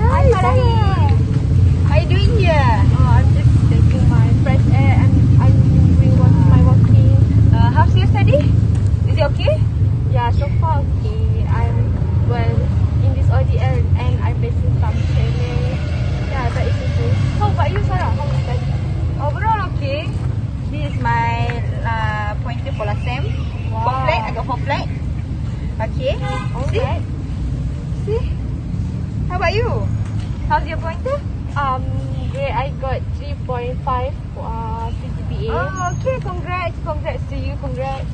Hi, Nurfarahin. How are you doing here? I'm just taking my fresh air and I'm doing my walking. How's your study? Is it okay? Yeah, so far okay. Well in this ODL and I'm facing some challenge. Yeah, but it's okay. How about you, Sarah? How was study? Overall okay. This is my pointer for last sem. Wow. 4 flat, I got 4 flat. Okay. Alright. See? How about you? How's your pointer? I got 3.5 CGPA. Oh, okay. Congrats to you. Congrats.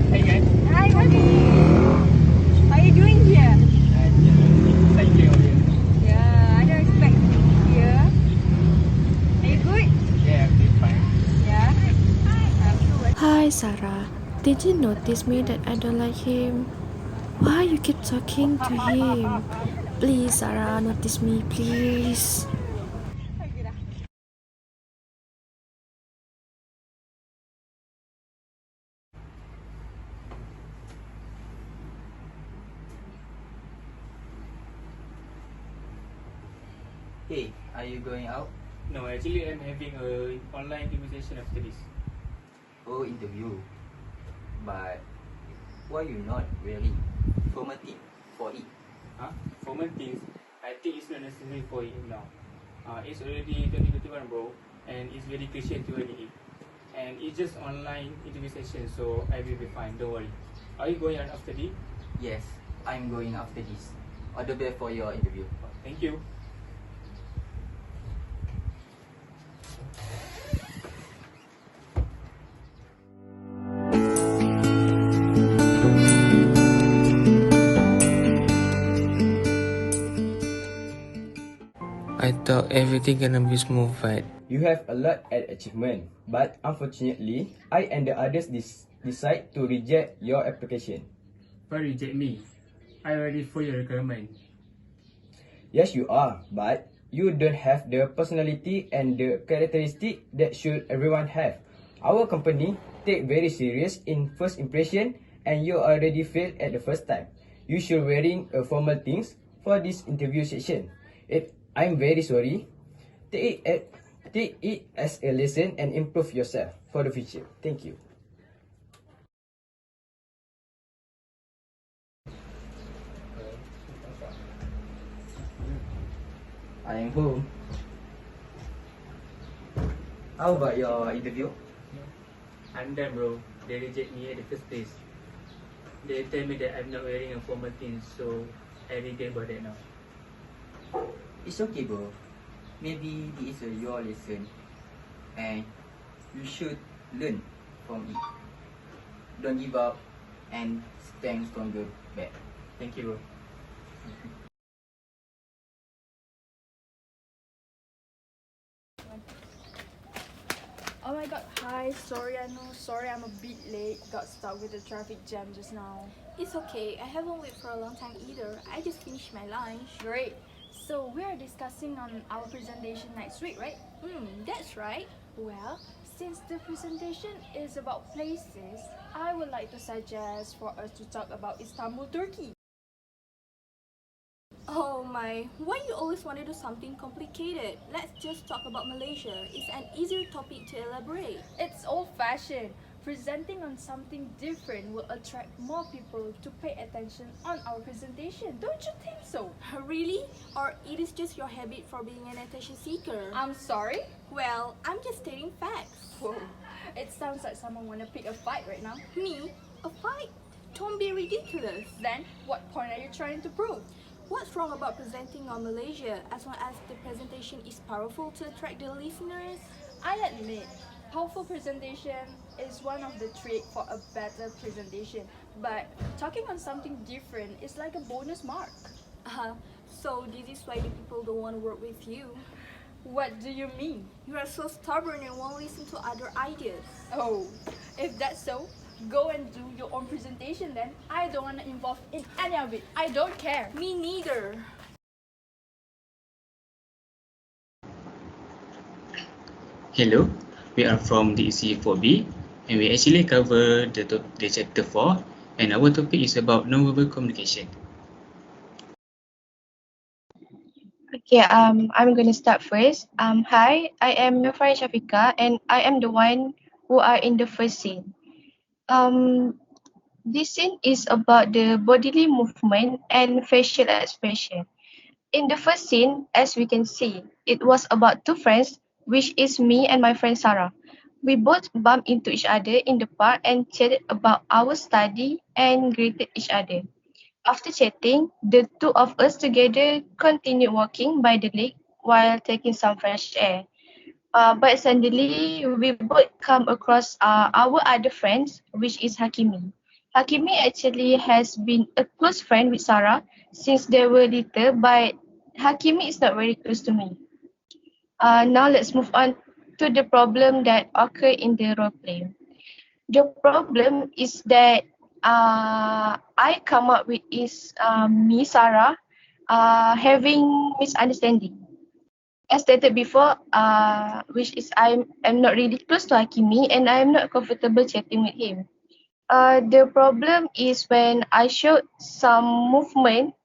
Hey guys, Hi, Binti. How are you doing here? cycling over here. Yeah, I don't expect you here. Are you good? Yeah, everything's fine. Yeah. Hi Sarah, did you notice me that I don't like him? Why you keep talking to him? Please Sarah, notice me please. Okay dah. Hey, are you going out? No, actually I'm having a online invitation after this. Oh, interview. But why you not wearing formal thing for it? Huh? Formal things, I think it's not necessary for it now. It's already 2021 bro, and it's very cliche to wear it. And it's just online interview session, so I will be fine, don't worry. Are you going out after this? Yes, I'm going after this. All the best for your interview. Thank you. I thought everything gonna be smooth, right? You have a lot at achievement, but unfortunately, I and the others decide to reject your application. Why reject me? I already for your requirement. Yes, you are, but you don't have the personality and the characteristic that should everyone have. Our company take very serious in first impression, and you already failed at the first time. You should wearing a formal things for this interview session. I'm very sorry. Take it as a lesson and improve yourself for the future. Thank you. I am home. How about your interview? I'm done bro, they reject me at the first place. They tell me that I'm not wearing a formal thing, so I regret about that now. It's okay, bro. Maybe this is your lesson, and you should learn from it. Don't give up and stand stronger back. Thank you bro. Oh my god, hi, sorry sorry I'm a bit late, got stuck with the traffic jam just now. It's okay, I haven't waited for a long time either. I just finished my lunch. Great, so we are discussing on our presentation next week, right? That's right. Well, since the presentation is about places, I would like to suggest for us to talk about Istanbul, Turkey. Oh my, why you always want to do something complicated? Let's just talk about Malaysia. It's an easier topic to elaborate. It's old-fashioned. Presenting on something different will attract more people to pay attention on our presentation. Don't you think so? Really? Or it is just your habit for being an attention seeker? I'm sorry? Well, I'm just stating facts. Whoa, it sounds like someone wanna pick a fight right now. Me? A fight? Don't be ridiculous. Then, what point are you trying to prove? What's wrong about presenting on Malaysia as long as the presentation is powerful to attract the listeners? I admit, powerful presentation is one of the tricks for a better presentation, but talking on something different is like a bonus mark. So this is why the people don't want to work with you. What do you mean? You are so stubborn and won't listen to other ideas. Oh, if that's so, Go and do your own presentation then. I don't want to involve in any of it. I don't care. Me neither. Hello, we are from the EC4B and we actually cover the chapter 4 and our topic is about non-verbal communication. Okay, I'm gonna start first. Hi, I am Nurfarahin Syafiqah and I am the one who are in the first scene. This scene is about the bodily movement and facial expression. In the first scene, as we can see, it was about two friends, which is me and my friend Sarah. We both bumped into each other in the park and chatted about our study and greeted each other. After chatting, the two of us together continued walking by the lake while taking some fresh air. But suddenly, we both come across our other friends, which is Hakimi. Hakimi actually has been a close friend with Sarah since they were little, but Hakimi is not very close to me. Now let's move on to the problem that occurred in the role play. The problem is that I come up with is me, Sarah, having misunderstanding. As stated before, which is I'm not really close to Hakimi and I'm not comfortable chatting with him. The problem is when I showed some movement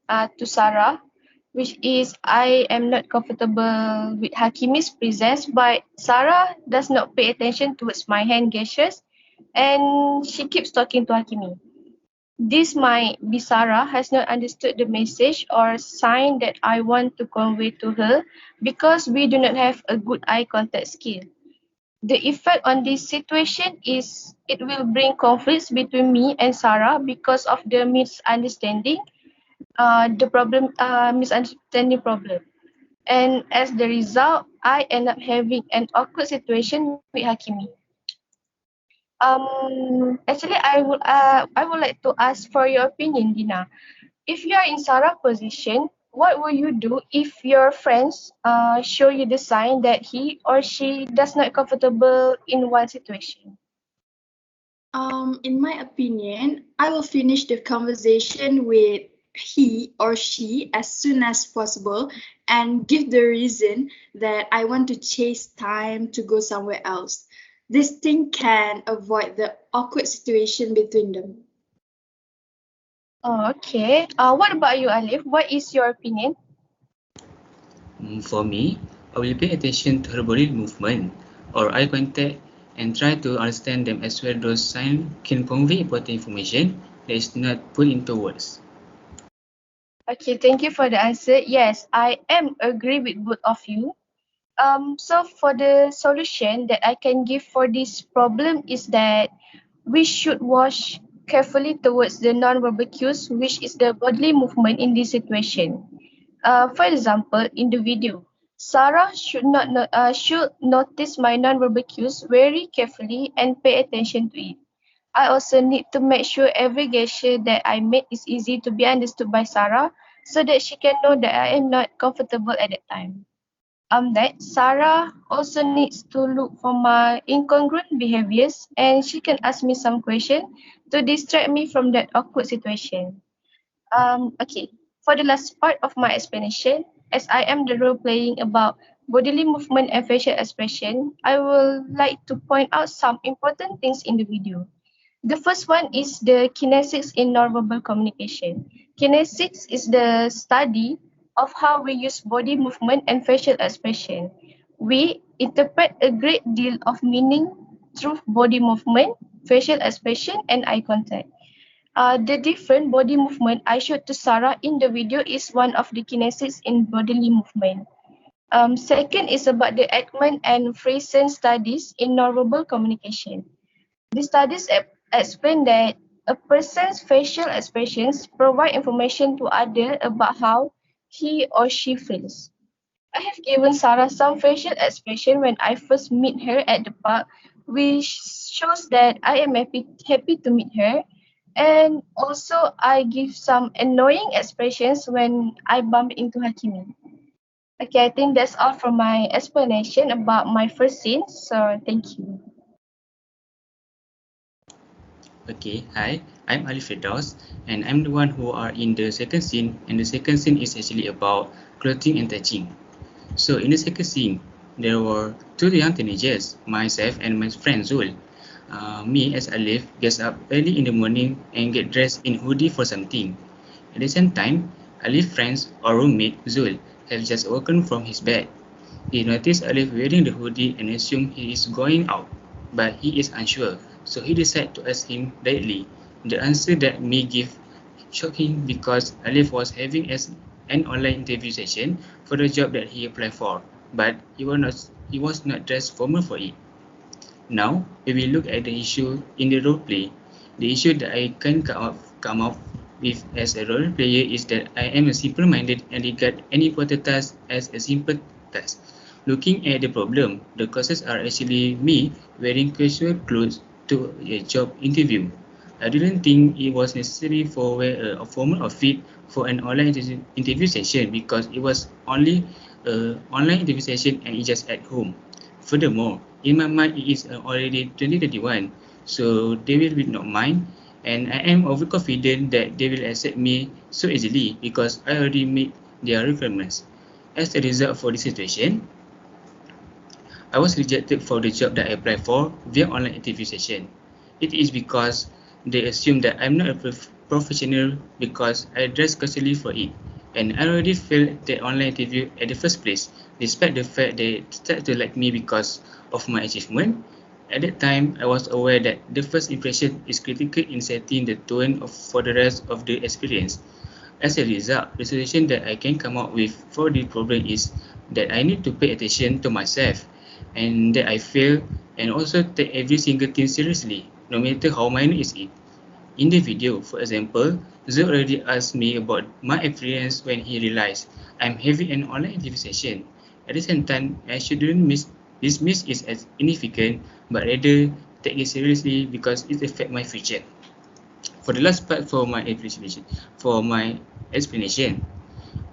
to Sarah, which is I am not comfortable with Hakimi's presence, but Sarah does not pay attention towards my hand gestures and she keeps talking to Hakimi. This might be Sarah has not understood the message or sign that I want to convey to her because we do not have a good eye contact skill. The effect on this situation is it will bring conflicts between me and Sarah because of the misunderstanding, misunderstanding problem. And as the result, I end up having an awkward situation with Hakimi. Actually, I would like to ask for your opinion, Dina. If you are in Sarah's position, what will you do if your friends show you the sign that he or she does not comfortable in one situation? In my opinion, I will finish the conversation with he or she as soon as possible and give the reason that I want to chase time to go somewhere else. This thing can avoid the awkward situation between them. Oh, okay. What about you, Alif? What is your opinion? For me, I will pay attention to her body movement or eye contact and try to understand them as well. Those signs can convey important information that is not put into words. Okay, thank you for the answer. Yes, I am agree with both of you. So for the solution that I can give for this problem is that we should watch carefully towards the non-verbal cues, which is the bodily movement in this situation. For example, in the video, Sarah should notice my non-verbal cues very carefully and pay attention to it. I also need to make sure every gesture that I make is easy to be understood by Sarah so that she can know that I am not comfortable at that time. That Sarah also needs to look for my incongruent behaviors and she can ask me some question to distract me from that awkward situation. Okay, for the last part of my explanation, as I am the role playing about bodily movement and facial expression, I will like to point out some important things in the video. The first one is the kinesics in nonverbal communication. Kinesics is the study of how we use body movement and facial expression. We interpret a great deal of meaning through body movement, facial expression, and eye contact. The different body movement I showed to Sarah in the video is one of the kinesics in bodily movement. Second is about the Ekman and Friesen studies in nonverbal communication. The studies explain that a person's facial expressions provide information to others about how he or she feels. I have given Sarah some facial expression when I first meet her at the park, which shows that I am happy to meet her. And also, I give some annoying expressions when I bump into Hakimi. Okay, I think that's all for my explanation about my first scene. So, thank you. Okay, hi, I'm Alif Firdaus, and I'm the one who are in the second scene, and the second scene is actually about clothing and touching. So in the second scene, there were two young teenagers, myself and my friend Zul. Me as Alif gets up early in the morning and get dressed in hoodie for something. At the same time, Alif's friends or roommate Zul have just woken from his bed. He noticed Alif wearing the hoodie and assumed he is going out, but he is unsure, so he decided to ask him directly. The answer that me give shocked him because Alif was having an online interview session for the job that he applied for, but he was not dressed formal for it. Now, if we look at the issue in the role play, the issue that I can come up with as a role player is that I am a simple-minded and regard any important task as a simple task. Looking at the problem, the causes are actually me wearing casual clothes to a job interview. I didn't think it was necessary for wear a formal outfit for an online interview session because it was only an online interview session and it's just at home. Furthermore, in my mind it is already 2021, so they will not mind, and I am overconfident that they will accept me so easily because I already meet their requirements. As a result for this situation, I was rejected for the job that I applied for via online interview session. It is because they assume that I'm not a professional because I dress casually for it. And I already failed the online interview at the first place, despite the fact they started to like me because of my achievement. At that time, I was aware that the first impression is critical in setting the tone for the rest of the experience. As a result, the solution that I can come up with for the problem is that I need to pay attention to myself and that I fail and also take every single thing seriously, no matter how minor is it. In the video, for example, Zoe already asked me about my experience when he realized I'm having an online interview session. At the same time, I shouldn't dismiss it as insignificant, but rather take it seriously because it affects my future. For the last part for my explanation,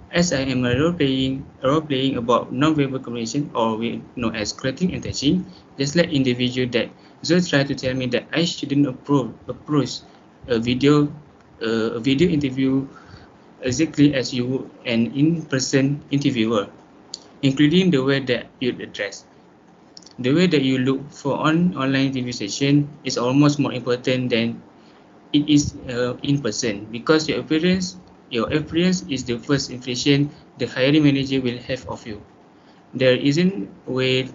as I am a role playing about non-verbal communication, or we know as clothing and touching, just like in the video that Zoe tried to tell me that I shouldn't approach a video a video interview exactly as you would an in-person interviewer, including the way that you address. The way that you look for an online interview session is almost more important than it is in person because your appearance is the first impression the hiring manager will have of you. There isn't a way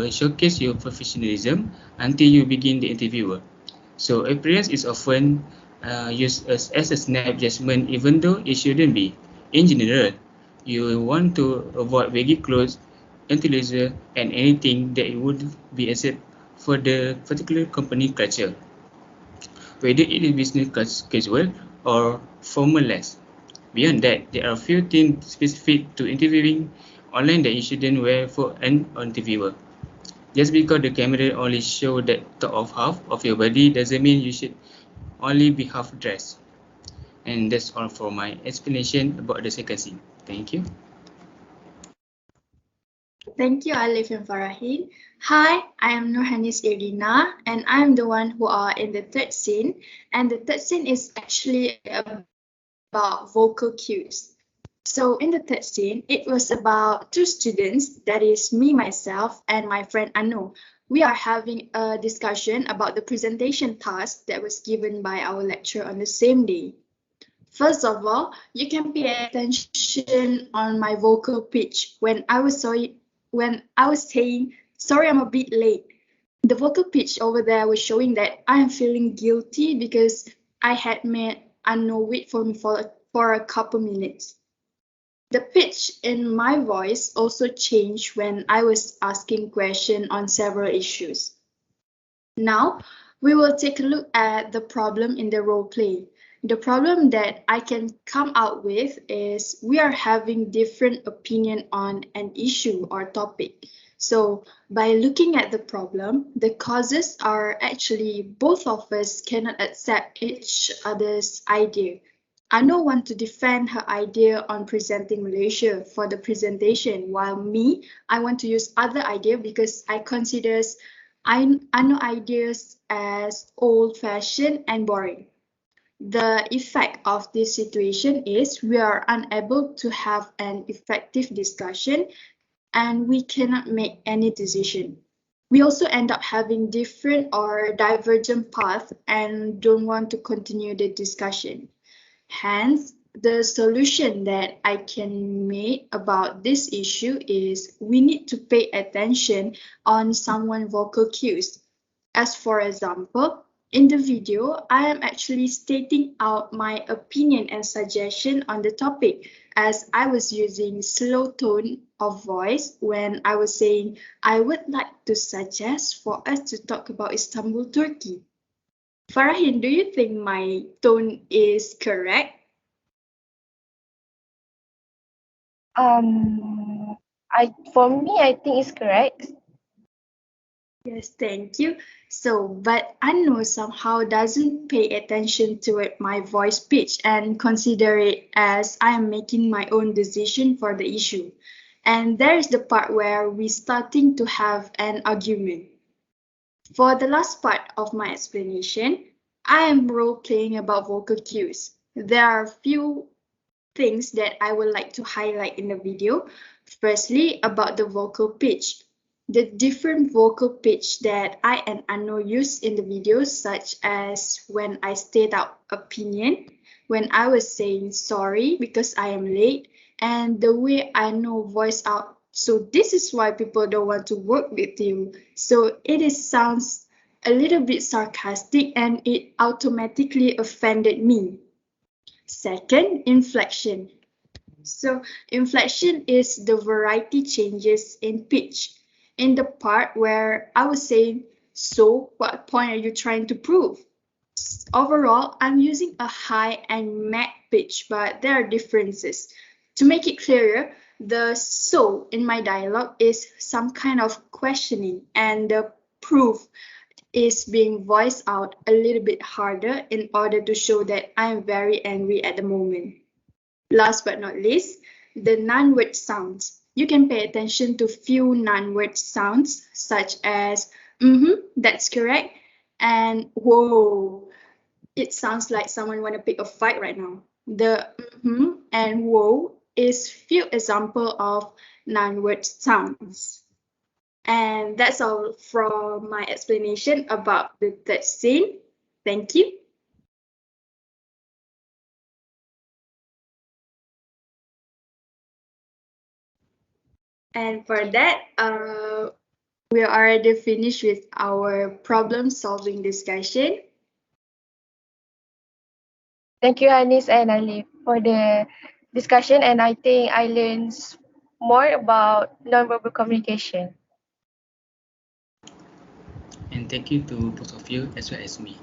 showcase your professionalism until you begin the interview. So appearance is often used as a snap judgment even though it shouldn't be. In general, you want to avoid baggy clothes, athleisure, and anything that would be accepted for the particular company culture, whether it is business casual or formalized. Beyond that, there are few things specific to interviewing online that you shouldn't wear for an interviewer. Just because the camera only shows the top of half of your body doesn't mean you should only be half dressed. And that's all for my explanation about the second scene. Thank you. Thank you, Alif and Farahin. Hi, I am Nurhanis Irdina, and I'm the one who are in the third scene. And the third scene is actually about vocal cues. So in the third scene, it was about two students, that is me, myself, and my friend Anu. We are having a discussion about the presentation task that was given by our lecturer on the same day. First of all, you can pay attention on my vocal pitch when I was saying, sorry, I'm a bit late. The vocal pitch over there was showing that I am feeling guilty because I had made Anu wait for me for a couple minutes. The pitch in my voice also changed when I was asking questions on several issues. Now, we will take a look at the problem in the role play. The problem that I can come out with is we are having different opinion on an issue or topic. So by looking at the problem, the causes are actually both of us cannot accept each other's idea. Anu want to defend her idea on presenting Malaysia for the presentation, while me, I want to use other idea because I consider I know ideas as old-fashioned and boring. The effect of this situation is we are unable to have an effective discussion and we cannot make any decision. We also end up having different or divergent paths and don't want to continue the discussion. Hence, the solution that I can make about this issue is we need to pay attention on someone's vocal cues. As for example, in the video, I am actually stating out my opinion and suggestion on the topic as I was using slow tone of voice when I was saying I would like to suggest for us to talk about Istanbul, Turkey. Farahin, do you think my tone is correct? For me, I think it's correct. Yes, thank you. So, but Anu somehow doesn't pay attention to it, my voice pitch and consider it as I am making my own decision for the issue. And there's the part where we starting to have an argument. For the last part of my explanation, I am role playing about vocal cues. There are few things that I would like to highlight in the video. Firstly, about the vocal pitch. The different vocal pitch that I and Anu use in the videos, such as when I state out opinion, when I was saying sorry because I am late, and the way I know voice out. So this is why people don't want to work with you. So sounds a little bit sarcastic and it automatically offended me. Second, inflection. So inflection is the variety changes in pitch. In the part where I was saying, so what point are you trying to prove? Overall, I'm using a high and mid pitch, but there are differences. To make it clearer, the so in my dialogue is some kind of questioning, and the proof is being voiced out a little bit harder in order to show that I am very angry at the moment. Last but not least, the non-word sounds. You can pay attention to few non-word sounds such as that's correct, and whoa, it sounds like someone want to pick a fight right now. The and whoa is few example of non-word sounds. And that's all from my explanation about the third scene. Thank you. And for that, we are already finished with our problem-solving discussion. Thank you, Anis and Alif, for the discussion, and I think I learned more about nonverbal communication. And thank you to both of you as well as me.